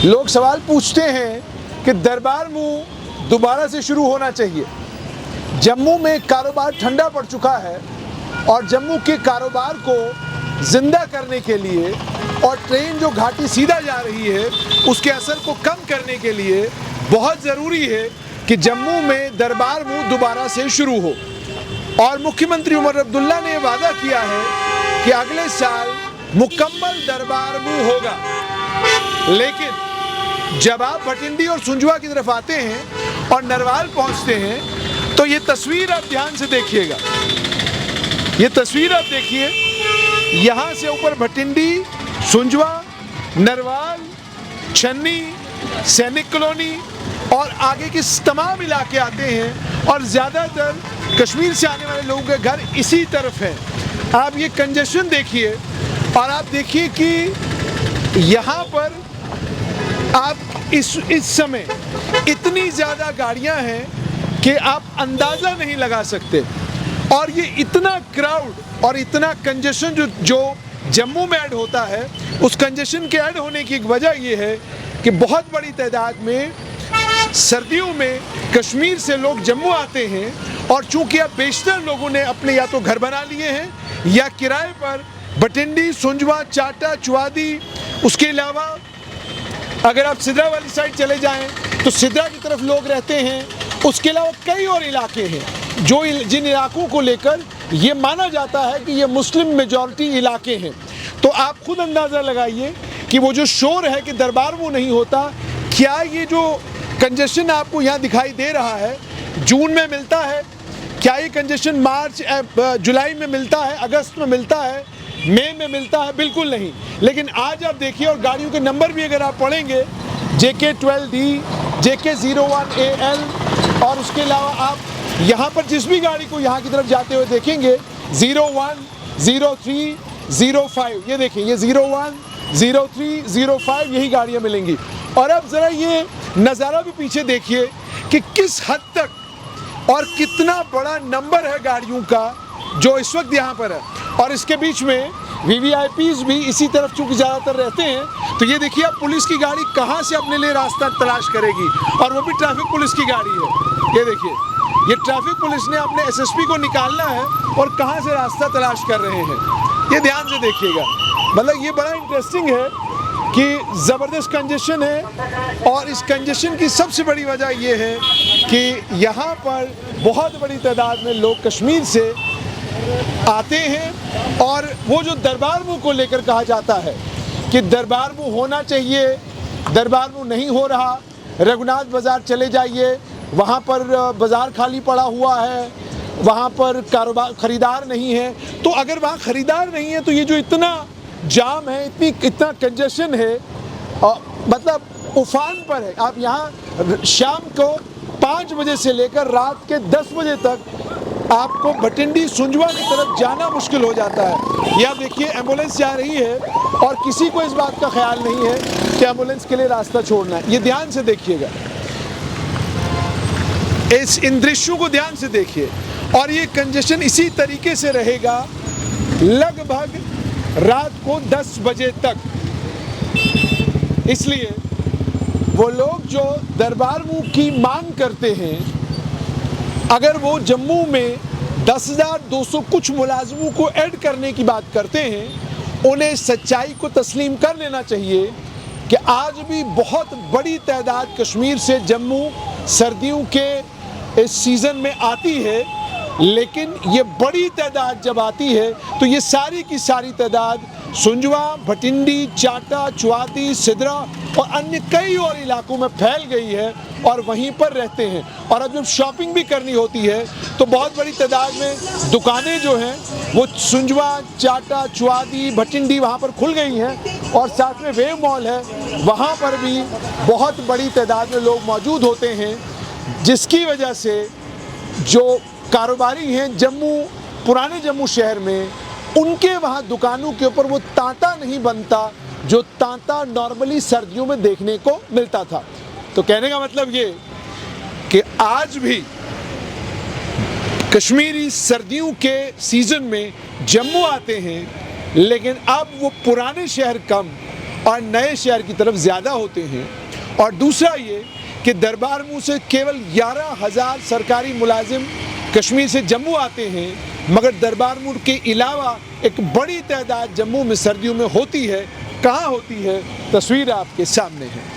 लोग सवाल पूछते हैं कि दरबार मूव दोबारा से शुरू होना चाहिए। जम्मू में कारोबार ठंडा पड़ चुका है और जम्मू के कारोबार को जिंदा करने के लिए और ट्रेन जो घाटी सीधा जा रही है उसके असर को कम करने के लिए बहुत ज़रूरी है कि जम्मू में दरबार मूव दोबारा से शुरू हो। और मुख्यमंत्री उमर अब्दुल्ला ने वादा किया है कि अगले साल मुकम्मल दरबार मूव होगा। लेकिन जब आप भटिंडी और सुंजवा की तरफ आते हैं और नरवाल पहुंचते हैं तो ये तस्वीर आप ध्यान से देखिएगा। ये तस्वीर आप देखिए, यहाँ से ऊपर भटिंडी, सुंजवा, नरवाल, छन्नी, सैनिक कॉलोनी और आगे के तमाम इलाके आते हैं और ज़्यादातर कश्मीर से आने वाले लोगों के घर इसी तरफ है। आप ये कंजेशन देखिए और आप देखिए कि यहाँ पर आप इस समय इतनी ज़्यादा गाड़ियाँ हैं कि आप अंदाज़ा नहीं लगा सकते। और ये इतना क्राउड और इतना कंजेशन जो जम्मू में ऐड होता है, उस कंजेशन के ऐड होने की एक वजह ये है कि बहुत बड़ी तादाद में सर्दियों में कश्मीर से लोग जम्मू आते हैं और चूंकि अब बेशतर लोगों ने अपने या तो घर बना लिए हैं या किराए पर भटिंडी, सुंजवा, चाटा, चुवादी, उसके अलावा अगर आप सिद्रा वाली साइड चले जाएं तो सिद्रा की तरफ लोग रहते हैं। उसके अलावा कई और इलाके हैं जो जिन इलाकों को लेकर ये माना जाता है कि ये मुस्लिम मेजॉरिटी इलाके हैं। तो आप खुद अंदाज़ा लगाइए कि वो जो शोर है कि दरबार वो नहीं होता, क्या ये जो कंजेशन आपको यहाँ दिखाई दे रहा है जून में मिलता है? क्या ये कंजेशन मार्च जुलाई में मिलता है, अगस्त में मिलता है, मई में मिलता है? बिल्कुल नहीं। लेकिन आज आप देखिए, और गाड़ियों के नंबर भी अगर आप पढ़ेंगे, JK12D, JK01AL, और उसके अलावा आप यहाँ पर जिस भी गाड़ी को यहाँ की तरफ जाते हुए देखेंगे 01, 03, 05, ये देखिए, ये 01, 03, 05 यही गाड़ियाँ मिलेंगी। और अब ज़रा ये नज़ारा भी पीछे देखिए कि किस हद तक और कितना बड़ा नंबर है गाड़ियों का जो इस वक्त यहाँ पर है। और इसके बीच में VVIPs भी इसी तरफ चूँकि ज़्यादातर रहते हैं, तो ये देखिए अब पुलिस की गाड़ी कहाँ से अपने लिए रास्ता तलाश करेगी, और वो भी ट्रैफिक पुलिस की गाड़ी है। ये देखिए, ये ट्रैफिक पुलिस ने अपने SSP को निकालना है और कहाँ से रास्ता तलाश कर रहे हैं, ये ध्यान से देखिएगा। मतलब ये बड़ा इंटरेस्टिंग है कि ज़बरदस्त कंजेशन है। और इस कंजेशन की सबसे बड़ी वजह ये है कि यहाँ पर बहुत बड़ी तादाद में लोग कश्मीर से आते हैं। और वो जो दरबार मूव को लेकर कहा जाता है कि दरबार मूव होना चाहिए, दरबार मूव नहीं हो रहा। रघुनाथ बाज़ार चले जाइए, वहाँ पर बाज़ार खाली पड़ा हुआ है, वहाँ पर कारोबार ख़रीदार नहीं है। तो अगर वहाँ ख़रीदार नहीं है तो ये जो इतना जाम है, इतना कंजेशन है, मतलब उफान पर है। आप यहाँ शाम को 5 बजे से लेकर रात के 10 बजे तक आपको भटिंडी, सुंजवा की तरफ जाना मुश्किल हो जाता है। या देखिए, एम्बुलेंस जा रही है और किसी को इस बात का ख्याल नहीं है कि एम्बुलेंस के लिए रास्ता छोड़ना है। ये ध्यान से देखिएगा, इन दृश्यों को ध्यान से देखिए। और ये कंजेशन इसी तरीके से रहेगा लगभग रात को 10 बजे तक। इसलिए वो लोग जो दरबार मूव की मांग करते हैं, अगर वो जम्मू में 10,200 कुछ मुलाजिमों को ऐड करने की बात करते हैं, उन्हें सच्चाई को तस्लीम कर लेना चाहिए कि आज भी बहुत बड़ी तादाद कश्मीर से जम्मू सर्दियों के इस सीज़न में आती है। लेकिन ये बड़ी तादाद जब आती है तो ये सारी की सारी तादाद सुंजवा, भटिंडी, चाटा, चुवादी, सिद्रा और अन्य कई और इलाकों में फैल गई है और वहीं पर रहते हैं। और अब जब शॉपिंग भी करनी होती है तो बहुत बड़ी तादाद में दुकानें जो हैं वो सुंजवा, चाटा, चुवादी, भटिंडी वहाँ पर खुल गई हैं। और साथ में वेव मॉल है, वहाँ पर भी बहुत बड़ी तादाद में लोग मौजूद होते हैं, जिसकी वजह से जो कारोबारी हैं जम्मू, पुराने जम्मू शहर में, उनके वहाँ दुकानों के ऊपर वो तांता नहीं बनता जो तांता नॉर्मली सर्दियों में देखने को मिलता था। तो कहने का मतलब ये कि आज भी कश्मीरी सर्दियों के सीज़न में जम्मू आते हैं, लेकिन अब वो पुराने शहर कम और नए शहर की तरफ ज़्यादा होते हैं। और दूसरा ये कि दरबार मूव से केवल 11,000 सरकारी मुलाजिम कश्मीर से जम्मू आते हैं, मगर दरबार मूव के अलावा एक बड़ी तादाद जम्मू में सर्दियों में होती है। कहाँ होती है, तस्वीर आपके सामने है।